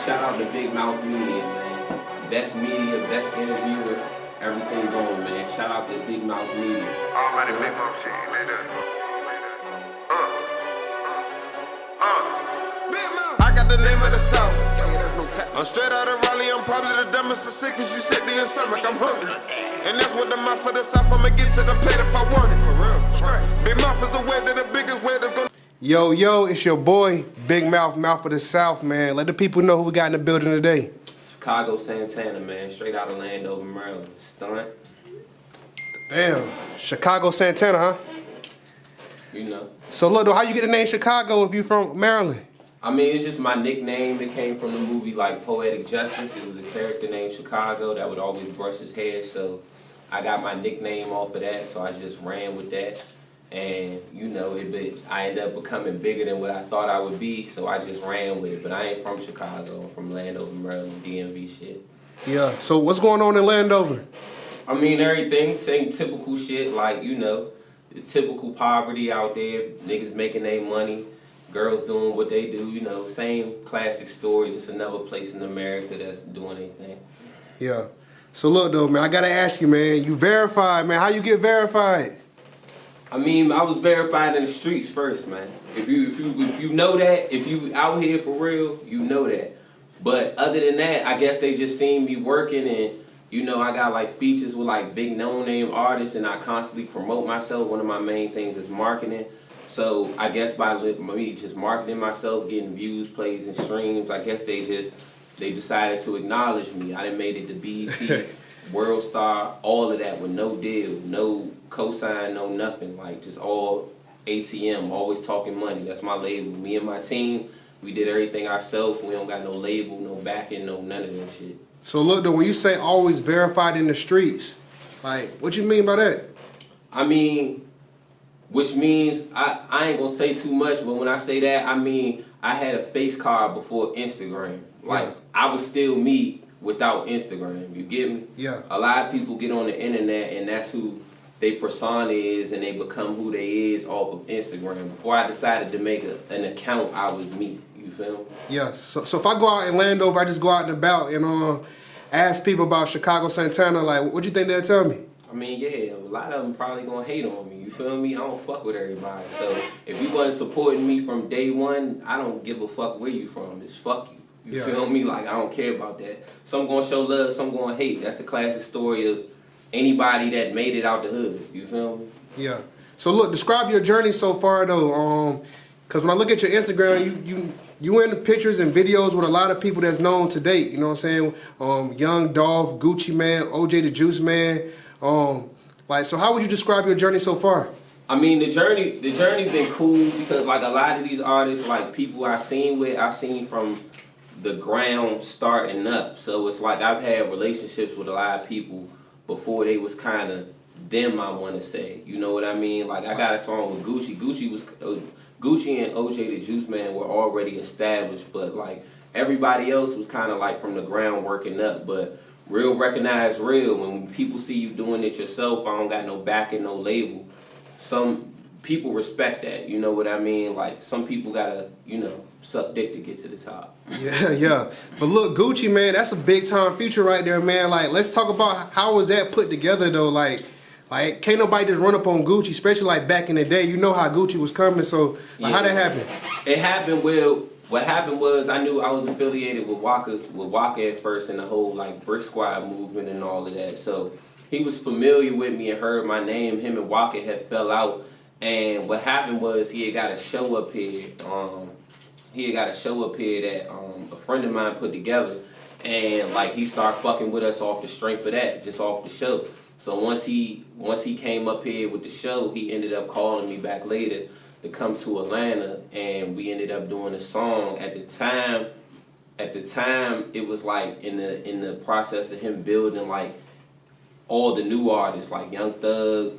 Shout out to Big Mouth Media, man. Best media, best interviewer, everything going, man. Shout out to Big Mouth Media. Almighty Big Mouth shit, I got the name of the South. I'm straight out of Raleigh, I'm probably the dumbest of sick as you sick to your stomach, I'm hungry. And that's what the mouth for the South, I'ma get to the plate if I want it, for real. Big Mouth is the way to the biggest way that's gonna... Yo, it's your boy, Big Mouth, Mouth of the South, man. Let the people know who we got in the building today. Chicago Santana, man. Straight out of Landover, Maryland. Stunt. Damn. Chicago Santana, huh? You know. So, look, though, how you get the name Chicago if you from Maryland? I mean, it's just my nickname. It came from the movie, like, Poetic Justice. It was a character named Chicago that would always brush his hair, so I got my nickname off of that, so I just ran with that. And, you know, I ended up becoming bigger than what I thought I would be, so I just ran with it. But I ain't from Chicago. I'm from Landover, Maryland, DMV shit. Yeah, so what's going on in Landover? I mean, everything, same typical shit, like, you know, it's typical poverty out there, niggas making their money, girls doing what they do, you know, same classic story, just another place in America that's doing anything. Yeah. So, look, though, man, I got to ask you, man, you verified, man. How you get verified? I mean, I was verified in the streets first, man. If you know that, if you out here for real, you know that. But other than that, I guess they just seen me working, and you know, I got like features with like big no-name artists, and I constantly promote myself. One of my main things is marketing. So I guess by me just marketing myself, getting views, plays, and streams, I guess they decided to acknowledge me. I done made it to BET, World Star, all of that with no deal, no cosign, no nothing, like just all ATM, always talking money. That's my label. Me and my team, we did everything ourselves. We don't got no label, no backing, no none of that shit. So look, though, when you say always verified in the streets, like, what you mean by that? I mean, which means, I ain't gonna say too much, but when I say that, I mean, I had a face card before Instagram. Like, I was still me without Instagram, you get me? Yeah. A lot of people get on the internet, and that's who they persona is, and they become who they is off of Instagram. Before I decided to make an account, I was me. You feel me? Yeah. So if I go out in Landover, I just go out and about and ask people about Chicago Santana, like, what you think they'll tell me? I mean, yeah, a lot of them probably gonna hate on me. You feel me? I don't fuck with everybody. So if you wasn't supporting me from day one, I don't give a fuck where you from. It's fuck you. You feel me? Like, I don't care about that. Some gonna show love, some gonna hate. That's the classic story of anybody that made it out the hood. You feel me? Yeah. So look, describe your journey so far though. Cause when I look at your Instagram, you in the pictures and videos with a lot of people that's known to date. You know what I'm saying? Young Dolph, Gucci Man, OJ the Juiceman. Like, so how would you describe your journey so far? I mean, the journey been cool because like a lot of these artists, like people I've seen from the ground starting up. So it's like I've had relationships with a lot of people before they was kind of them, I want to say. You know what I mean? Like, I got a song with Gucci. Gucci and OJ the Juiceman were already established, but like everybody else was kind of like from the ground working up. But real recognize real. When people see you doing it yourself, I don't got no backing, no label. Some people respect that. You know what I mean? Like, some people gotta, you know, suck dick to get to the top. Yeah. But look, Gucci, man, that's a big time feature right there, man. Like, let's talk about how was that put together though. Like can't nobody just run up on Gucci, especially like back in the day. You know how Gucci was coming, so like, how that happened? It happened what happened was I knew I was affiliated with Waka at first and the whole like Brick Squad movement and all of that. So he was familiar with me and heard my name. Him and Waka had fell out, and what happened was he had got a show up here. That a friend of mine put together, and like he started fucking with us off the strength of that, just off the show. So once he came up here with the show, he ended up calling me back later to come to Atlanta, and we ended up doing a song. At the time, it was like in the process of him building like all the new artists like Young Thug,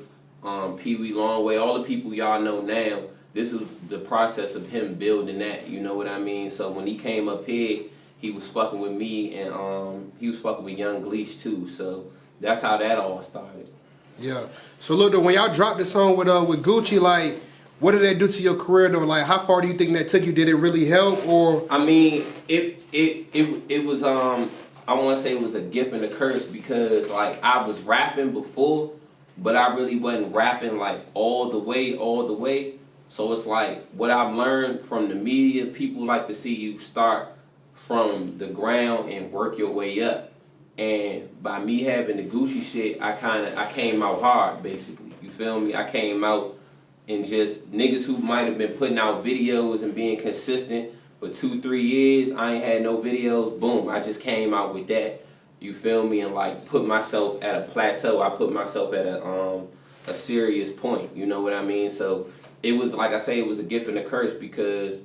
Pee Wee Longway, all the people y'all know now. This is the process of him building that. You know what I mean? So when he came up here, he was fucking with me, and he was fucking with Young Gleesh too. So that's how that all started. Yeah. So look, though, when y'all dropped the song with Gucci, like, what did that do to your career though? Like, how far do you think that took you? Did it really help, or? I mean, it was I want to say it was a gift and a curse because like I was rapping before, but I really wasn't rapping like all the way. So it's like what I've learned from the media, people like to see you start from the ground and work your way up. And by me having the Gucci shit, I came out hard basically. You feel me? I came out and just niggas who might have been putting out videos and being consistent for 2-3 years, I ain't had no videos, boom, I just came out with that. You feel me? And like put myself at a plateau. I put myself at a serious point. You know what I mean? So it was like I say, it was a gift and a curse because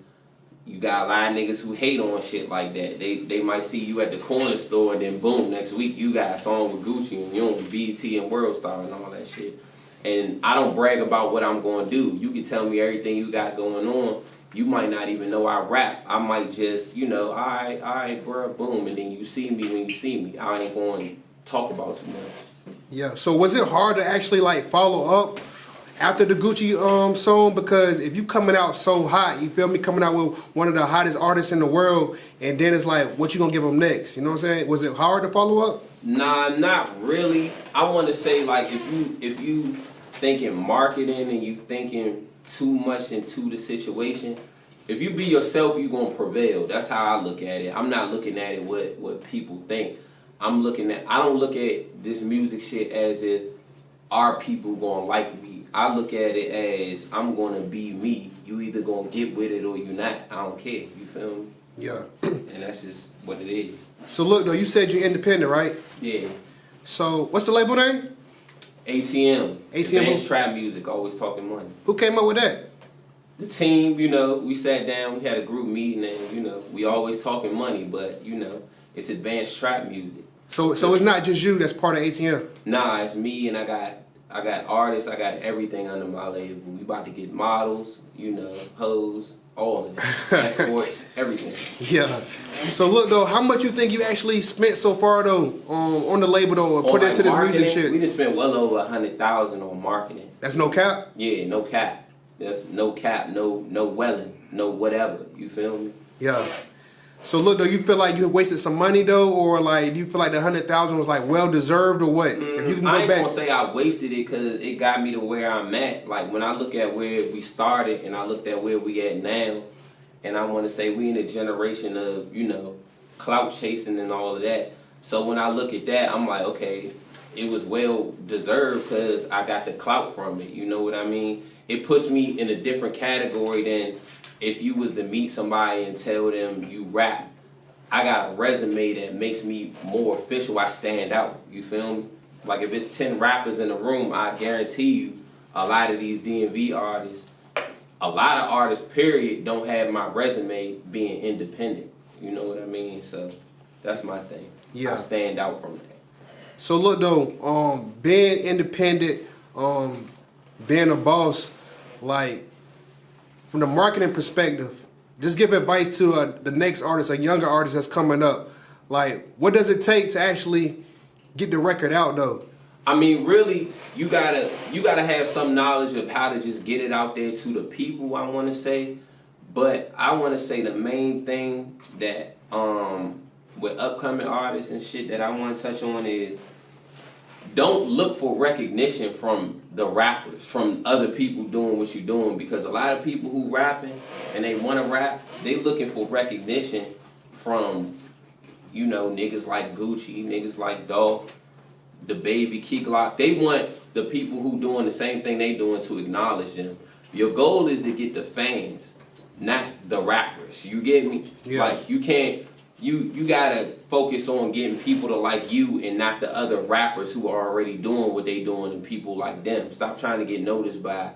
you got a lot of niggas who hate on shit like that. They might see you at the corner store and then boom, next week you got a song with Gucci and you on BT and World Star and all that shit. And I don't brag about what I'm going to do. You can tell me everything you got going on. You might not even know I rap. I might just, you know, all right, bro, boom. And then you see me when you see me. I ain't going to talk about too much. Yeah, so was it hard to actually like follow up after the Gucci song? Because if you coming out so hot, you feel me, coming out with one of the hottest artists in the world, and then it's like, what you gonna give them next? You know what I'm saying? Was it hard to follow up? Nah, not really. I want to say like if you thinking marketing and you thinking too much into the situation, if you be yourself, you gonna prevail. That's how I look at it. I'm not looking at it what people think. I don't look at this music shit as if are people gonna like me. I look at it as I'm gonna be me. You either gonna get with it or you not. I don't care. You feel me? Yeah. And that's just what it is. So look though, you said you're independent, right? Yeah. So what's the label name? ATM. ATM. Advanced Trap Music. Always talking money. Who came up with that? The team. You know, we sat down. We had a group meeting, and you know, we always talking money. But you know, it's Advanced Trap Music. So it's not just you that's part of ATM. Nah, it's me, and I got artists. I got everything under my label. We about to get models. You know, hoes. All of it. Escorts, everything. Yeah. So look though, how much you think you actually spent so far though on the label though, or put like into this marketing, music shit? We just spent well over 100,000 on marketing. That's no cap? Yeah, no cap. That's no cap, no welling, no whatever. You feel me? Yeah. So look though, you feel like you wasted some money though, or like do you feel like the 100,000 was like well deserved or what? If you can go I ain't back. gonna say I wasted it because it got me to where I'm at. Like when I look at where we started and I looked at where we at now, and I want to say we in a generation of, you know, clout chasing and all of that. So when I look at that, I'm like, okay, it was well deserved because I got the clout from it. You know what I mean? It puts me in a different category than if you was to meet somebody and tell them you rap. I got a resume that makes me more official. I stand out. You feel me? Like if it's 10 rappers in a room, I guarantee you a lot of these DMV artists, a lot of artists, period, don't have my resume being independent. You know what I mean? So that's my thing. Yeah. I stand out from that. So look though, being independent, being a boss, like from the marketing perspective, just give advice to the next artist, a younger artist that's coming up. Like, what does it take to actually get the record out though? I mean, really, you gotta have some knowledge of how to just get it out there to the people, I want to say. But I want to say the main thing that with upcoming artists and shit that I want to touch on is don't look for recognition from the rappers, from other people doing what you're doing, because a lot of people who rapping and they want to rap, they looking for recognition from, you know, niggas like Gucci, niggas like Dolph, the Baby, Key Glock. They want the people who doing the same thing they doing to acknowledge them. Your goal is to get the fans, not the rappers. You get me? Yeah. Like you can't. You gotta focus on getting people to like you and not the other rappers who are already doing what they doing and people like them. Stop trying to get noticed by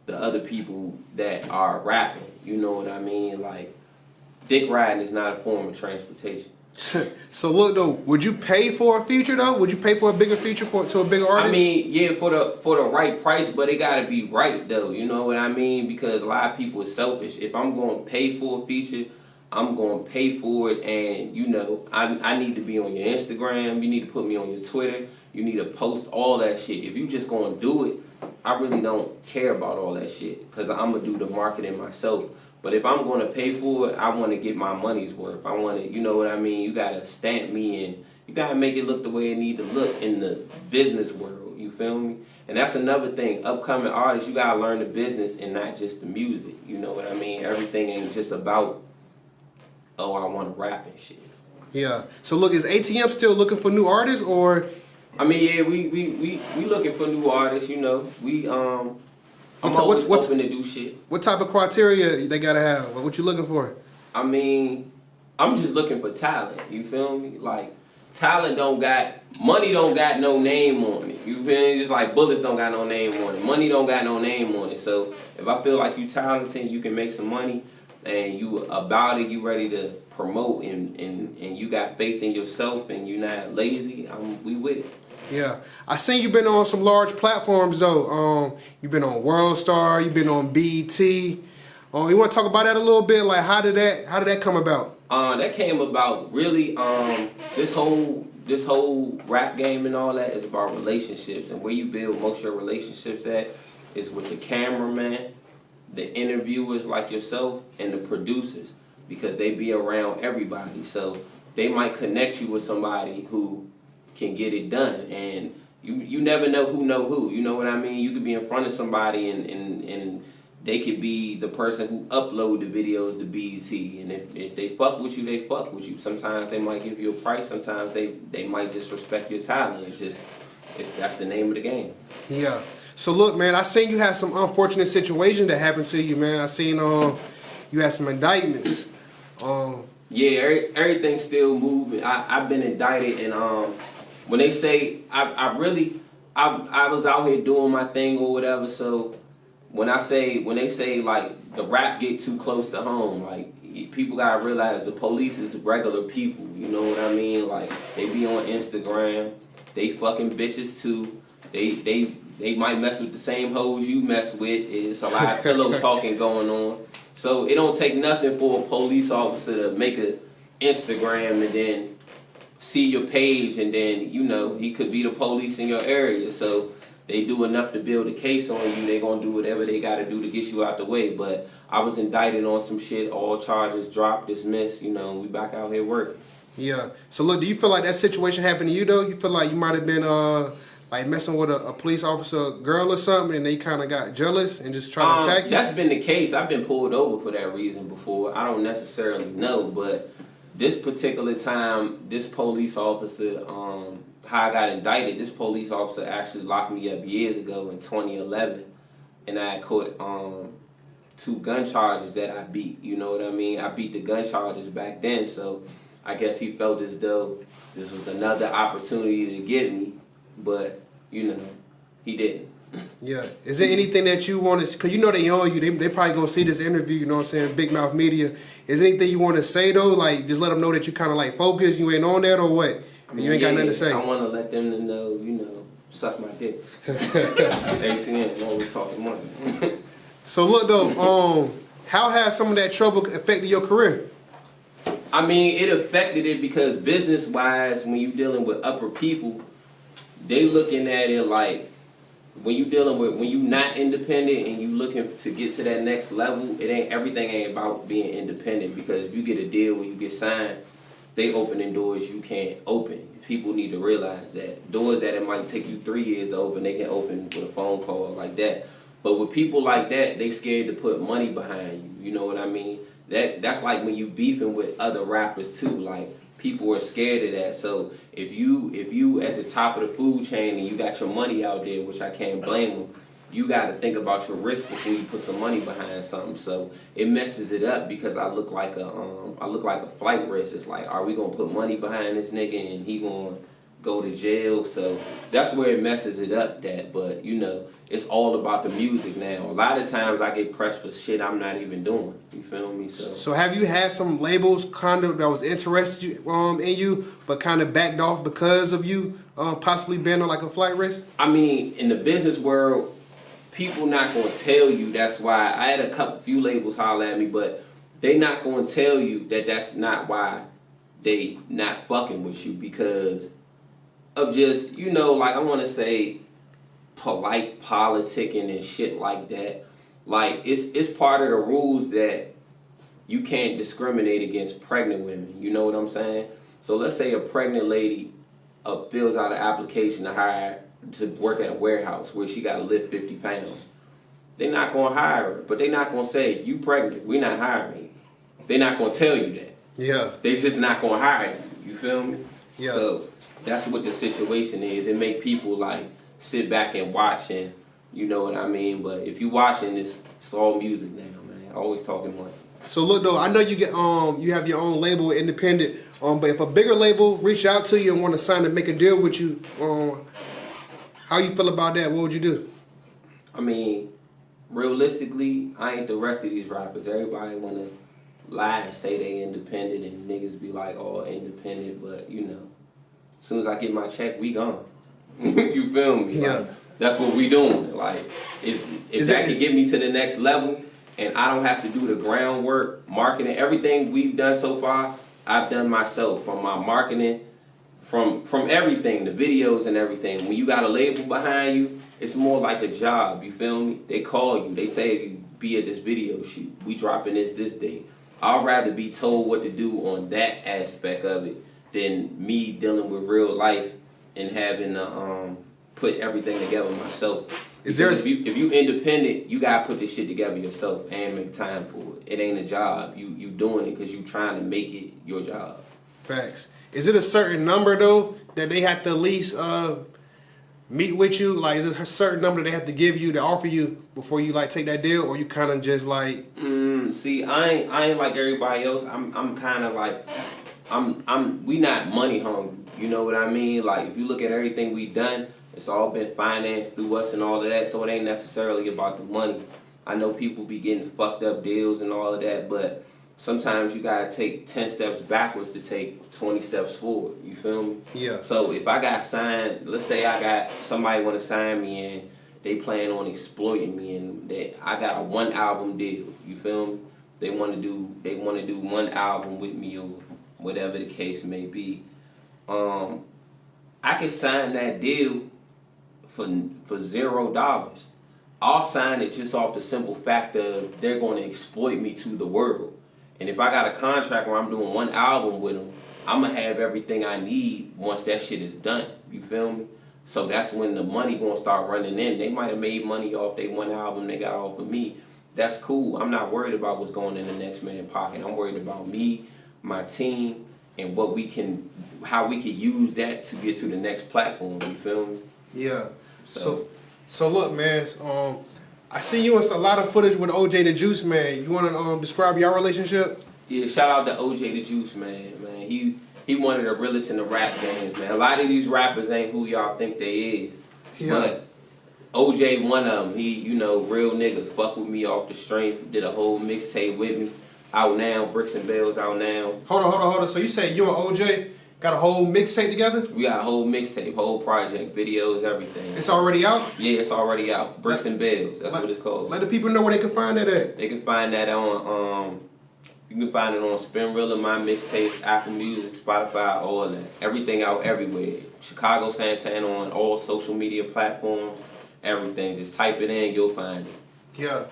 the other people that are rapping. You know what I mean? Like, dick riding is not a form of transportation. So look though, would you pay for a feature though? Would you pay for a bigger feature to a bigger artist? I mean, yeah, for the right price, but it gotta be right though. You know what I mean? Because a lot of people are selfish. If I'm gonna pay for a feature, I'm gonna pay for it, and you know, I need to be on your Instagram. You need to put me on your Twitter. You need to post all that shit. If you just gonna do it I really don't care about all that shit because I'm gonna do the marketing myself. But if I'm gonna pay for it, I want to get my money's worth. I want to, you know what I mean? You gotta stamp me and you gotta make it look the way it need to look in the business world. You feel me? And that's another thing. Upcoming artists, you gotta learn the business and not just the music. You know what I mean? Everything ain't just about, oh, I want to rap and shit. Yeah. So look, is ATM still looking for new artists, or? I mean, yeah, we looking for new artists. You know, I'm always open to do shit. What type of criteria they gotta have? What you looking for? I mean, I'm just looking for talent. You feel me? Like, talent money don't got no name on it. You feel me? Just like bullets don't got no name on it. Money don't got no name on it. So if I feel like you talented, you can make some money, and you about it, you ready to promote, and you got faith in yourself, and you're not lazy, we with it. Yeah, I seen you been on some large platforms though. You've been on World Star, you've been on BET. You want to talk about that a little bit? Like, how did that come about? That came about really. This whole rap game and all that is about relationships, and where you build most of your relationships at is with the cameraman, the interviewers like yourself, and the producers, because they be around everybody. So they might connect you with somebody who can get it done, and you never know who. You know what I mean? You could be in front of somebody and they could be the person who upload the videos to BET, and if they fuck with you, they fuck with you. Sometimes they might give you a price. Sometimes they might just respect your talent. That's the name of the game. Yeah. So look, man, I seen you had some unfortunate situations that happened to you, man. I seen you had some indictments. Yeah, everything's still moving. I've been indicted, and when they say I was out here doing my thing or whatever. So when they say like the rap get too close to home, like people gotta realize the police is regular people. You know what I mean? Like they be on Instagram, they fucking bitches too. They might mess with the same hoes you mess with. It's a lot of pillow talking going on. So it don't take nothing for a police officer to make a Instagram and then see your page, and then, you know, he could be the police in your area. So they do enough to build a case on you. They gonna do whatever they gotta do to get you out the way. But I was indicted on some shit, all charges dropped, dismissed, you know, we back out here working. Yeah. So look, do you feel like that situation happened to you though? You feel like you might have been like messing with a police officer girl or something, and they kind of got jealous and just trying to attack you? That's been the case. I've been pulled over for that reason before. I don't necessarily know, but this particular time, this police officer, how I got indicted, this police officer actually locked me up years ago in 2011, and I caught 2 gun charges that I beat. You know what I mean? I beat the gun charges back then, so I guess he felt as though this was another opportunity to get me, but, you know, he didn't. Yeah. Is there anything that you want to, because you know they on you, they probably going to see this interview, you know what I'm saying, Big Mouth Media. Is there anything you want to say though? Like, just let them know that you kind of like focused, you ain't on that or what? And you ain't got nothing to say. I want to let them know, you know, suck my dick. ATM, always talking money. So look though, how has some of that trouble affected your career? I mean, it affected it because business-wise, when you dealing with upper people, they looking at it like, when you not independent and you looking to get to that next level, everything ain't about being independent, because if you get a deal, when you get signed, they opening doors you can't open. People need to realize that. Doors that it might take you 3 years to open, they can open with a phone call like that. But with people like that, they scared to put money behind you. You know what I mean? That's like when you beefing with other rappers too. Like, people are scared of that. So if you at the top of the food chain and you got your money out there, which I can't blame them, you got to think about your risk before you put some money behind something. So it messes it up, because I look like a flight risk. It's like, are we gonna put money behind this nigga and he gonna go to jail? So that's where it messes it up. But you know, it's all about the music now. A lot of times I get pressed for shit I'm not even doing. You feel me? So have you had some labels kind of that was interested in you, but kind of backed off because of you possibly being on like a flight risk? I mean, in the business world, people not gonna tell you. That's why I had a few labels holler at me, but they not gonna tell you that that's not why they not fucking with you, because of just, you know, like, I want to say, polite politicking and shit like that. Like it's part of the rules that you can't discriminate against pregnant women. You know what I'm saying? So let's say a pregnant lady fills out an application to hire to work at a warehouse where she got to lift 50 pounds. They're not going to hire her, but they're not going to say, you pregnant, we're not hiring you. They're not going to tell you that. Yeah. They're just not going to hire you. You feel me? Yeah. So that's what the situation is. It make people like sit back and watch, and you know what I mean? But if you watching this, it's all music now, man. Always talking money. So look though, I know you get you have your own label, independent. But if a bigger label reach out to you and want to sign and make a deal with you, how you feel about that? What would you do? I mean, realistically, I ain't the rest of these rappers. Everybody want to lie and say they independent, and niggas be like, oh, independent, but you know, as soon as I get my check, we gone. You feel me? Yeah. Like, that's what we doing. Like, if that could get me to the next level, and I don't have to do the groundwork, marketing, everything we've done so far, I've done myself, from my marketing, from everything, the videos and everything. When you got a label behind you, it's more like a job, you feel me? They call you, they say you be at this video shoot, we dropping this day. I'd rather be told what to do on that aspect of it than me dealing with real life and having to put everything together myself. If you independent, you gotta put this shit together yourself and make time for it. It ain't a job. You doing it because you trying to make it your job. Facts. Is it a certain number though that they have to at least meet with you? Like, is it a certain number they have to give you to offer you before you like take that deal, or you kind of just like? See, I ain't like everybody else. I'm kind of like we not money hungry. You know what I mean? Like, if you look at everything we've done, it's all been financed through us and all of that, so it ain't necessarily about the money. I know people be getting fucked up deals and all of that, but sometimes you gotta take 10 steps backwards to take 20 steps forward. You feel me? Yeah. So if I got signed, let's say I got somebody want to sign me and they plan on exploiting me, and I got a 1 album deal. You feel me? They want to do 1 album with me or whatever the case may be. I can sign that deal for $0. I'll sign it just off the simple fact of they're going to exploit me to the world. And if I got a contract where I'm doing 1 album with them, I'm going to have everything I need once that shit is done. You feel me? So that's when the money going to start running in. They might have made money off their 1 album they got off of me. That's cool. I'm not worried about what's going in the next man's pocket. I'm worried about me, my team, and how we can use that to get to the next platform. You feel me? Yeah. So look, man. I see you in a lot of footage with OJ the Juiceman. You want to describe your relationship? Yeah, shout out to OJ the Juiceman, man. He one of the realest in the rap games, man. A lot of these rappers ain't who y'all think they is. Yeah. But OJ one of them. He, you know, real nigga. Fuck with me off the strength. Did a whole mixtape with me. Out now. Bricks and Bells out now. Hold on. So you say you and OJ got a whole mixtape together? We got a whole mixtape, whole project, videos, everything. It's already out? Yeah, it's already out. Bricks and Bells, that's what it's called. Let the people know where they can find that at. They can find that on, you can find it on Spinrilla, My Mixtapes, Apple Music, Spotify, all that. Everything out everywhere. Chicago Santana on all social media platforms, everything. Just type it in, you'll find it. Yeah.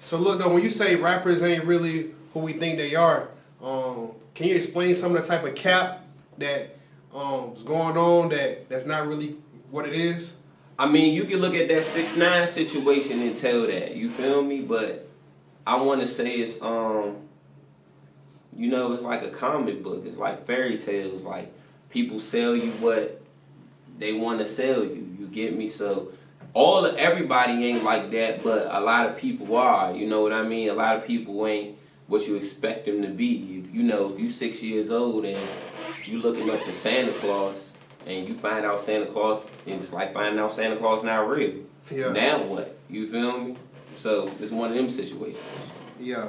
So look though, when you say rappers ain't really who we think they are, can you explain some of the type of cap that is going on that's not really what it is? I mean, you can look at that 6ix9ine situation and tell that, you feel me? But I want to say it's you know, it's like a comic book. It's like fairy tales. Like, people sell you what they want to sell you. You get me? So everybody ain't like that, but a lot of people are. You know what I mean? A lot of people ain't what you expect them to be. If you 6 years old and you looking up to Santa Claus and you find out Santa Claus, it's like finding out Santa Claus not real. Yeah. Now what? You feel me? So it's one of them situations. Yeah.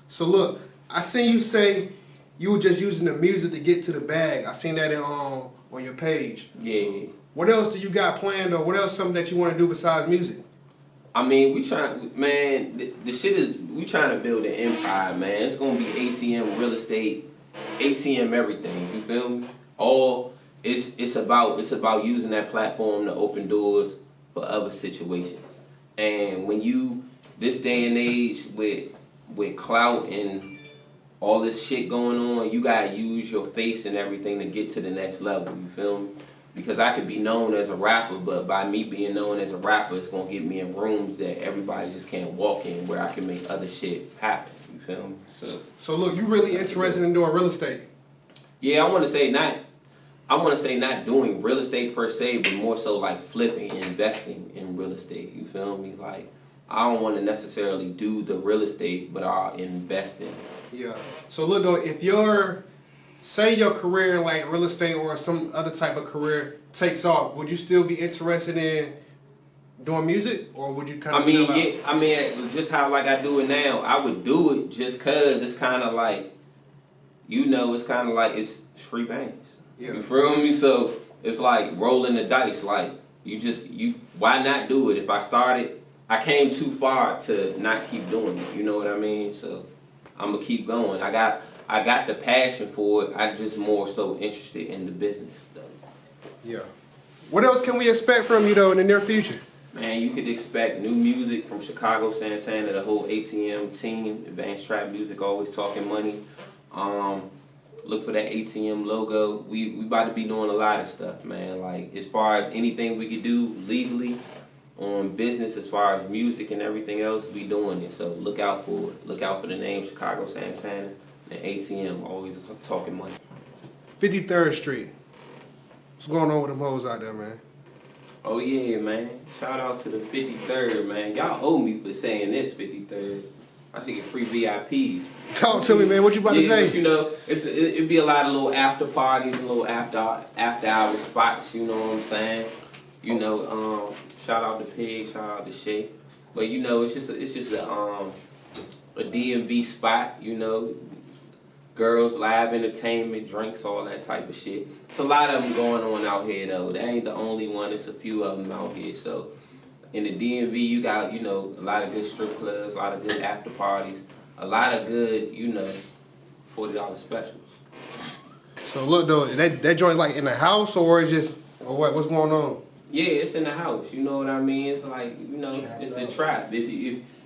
So look, I seen you say you were just using the music to get to the bag. I seen that on your page. Yeah. What else do you got planned, or what else something that you want to do besides music? I mean, we trying to build an empire, man. It's gonna be ACM real estate, ATM everything. You feel me? It's about using that platform to open doors for other situations. And when you, this day and age with clout and all this shit going on, you gotta use your face and everything to get to the next level, you feel me? Because I could be known as a rapper, but by me being known as a rapper, it's gonna get me in rooms that everybody just can't walk in, where I can make other shit happen, you feel me? So look, you really interested in doing real estate? Yeah, I wanna say not doing real estate per se, but more so like flipping and investing in real estate, you feel me? Like, I don't want to necessarily do the real estate, but I'll invest in it. Yeah. So look though, if say your career in like real estate or some other type of career takes off, would you still be interested in doing music, or would you kind of? I mean, just how like I do it now, I would do it just cause it's kind of like, it's kind of like it's free banks. Yeah. You feel me? So it's like rolling the dice. Like why not do it? If I started, I came too far to not keep doing it. You know what I mean? So I'm gonna keep going. I got the passion for it. I'm just more so interested in the business though. Yeah. What else can we expect from you though in the near future? Man, you could expect new music from Chicago, Santana, the whole ATM team, Advanced Trap Music, always talking money. Look for that ATM logo. We about to be doing a lot of stuff, man. Like, as far as anything we could do legally on business, as far as music and everything else, we doing it. So look out for it. Look out for the name Chicago, Santana, and ATM, always talking money. 53rd Street. What's going on with them hoes out there, man? Oh yeah, man. Shout out to the 53rd, man. Y'all owe me for saying this, 53rd. I should get free VIPs. Talk to me, man. What you about to say? But it'd be a lot of little after parties and little after hour spots. You know what I'm saying? Shout out to Pig, shout out to Shay. But it's just a DMV spot. Girls, live entertainment, drinks, all that type of shit. It's a lot of them going on out here though. That ain't the only one. It's a few of them out here. So in the DMV, you got, a lot of good strip clubs, a lot of good after parties, a lot of good, $40 specials. So look though, that joint like in the house or what? What's going on? Yeah, it's in the house. You know what I mean? It's like, it's the trap.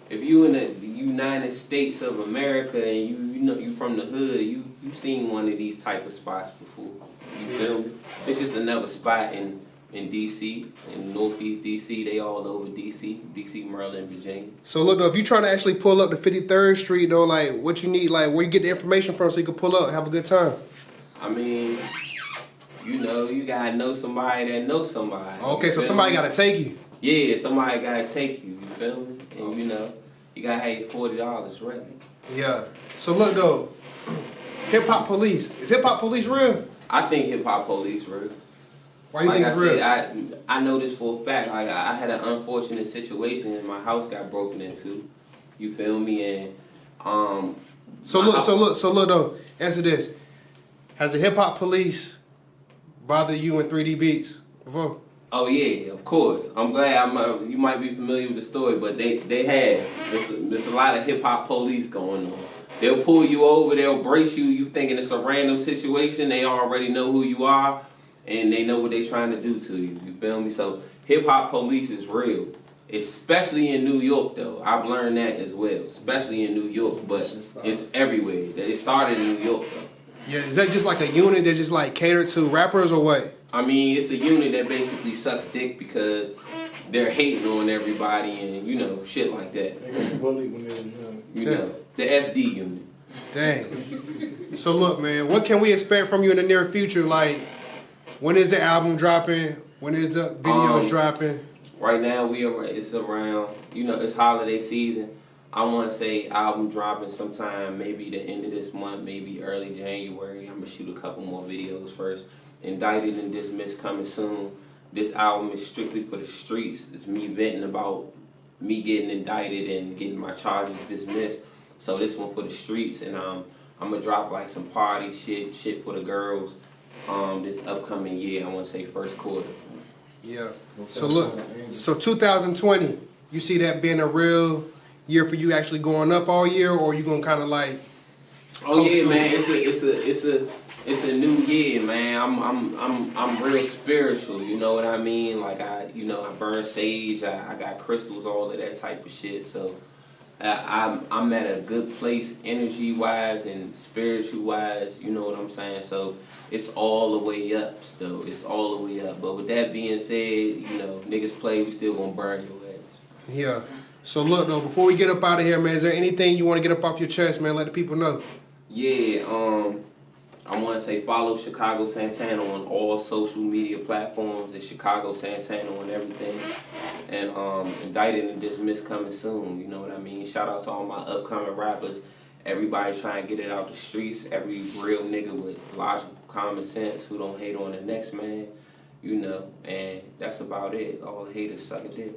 If you in the United States of America and you from the hood, you seen one of these type of spots before. You feel me? It's just another spot in DC, in Northeast DC. They all over DC, Maryland, Virginia. So look though, if you trying to actually pull up to 53rd Street though, like what you need, like where you get the information from so you can pull up, have a good time. I mean, you gotta know somebody that knows somebody. Okay, so somebody gotta take you. Yeah, somebody gotta take you. You feel me? And you gotta have your $40 ready. Yeah. So look though, Hip Hop Police. Is Hip Hop Police real? I think Hip Hop Police real. Why you think it's real? I know this for a fact. Like I had an unfortunate situation and my house got broken into. You feel me? And So look though. Answer this. Has the Hip Hop Police bothered you in 3D Beats before? Oh yeah, of course. I'm glad. You might be familiar with the story, but they have. There's a lot of Hip Hop Police going on. They'll pull you over. They'll brace you. You thinking it's a random situation. They already know who you are. And they know what they're trying to do to you. You feel me? So Hip Hop Police is real. Especially in New York, though. I've learned that as well. Especially in New York. But it's everywhere. It started in New York, though. Yeah, is that just like a unit that just like catered to rappers or what? I mean, it's a unit that basically sucks dick because they're hating on everybody and, shit like that. They got bullied when they was young. The SD unit. Dang. So look, man, what can we expect from you in the near future? Like, when is the album dropping? When is the videos dropping? Right now, it's around, it's holiday season. I want to say album dropping sometime, maybe the end of this month, maybe early January. I'm going to shoot a couple more videos first. Indicted and Dismissed coming soon. This album is strictly for the streets. It's me venting about me getting indicted and getting my charges dismissed. So this one for the streets, and I'm going to drop like some party shit for the girls. This upcoming year, I want to say first quarter. Yeah. So look, so 2020, you see that being a real year for you actually going up all year, or you gonna kind of like? Oh yeah, man. it's a new year, man. I'm real spiritual. You know what I mean? Like I burn sage. I got crystals, all of that type of shit. So I'm at a good place, energy wise and spiritual wise. You know what I'm saying? So it's all the way up. Still, it's all the way up. But with that being said, niggas play. We still gonna burn your ass. Yeah. So look though, before we get up out of here, man, is there anything you want to get up off your chest, man? Let the people know. Yeah, I want to say follow Chicago Santana on all social media platforms. It's Chicago Santana on everything. And Indicted and Dismissed coming soon. You know what I mean? Shout out to all my upcoming rappers. Everybody trying to get it out the streets. Every real nigga with logical common sense who don't hate on the next man. And that's about it. All the haters suck a dick.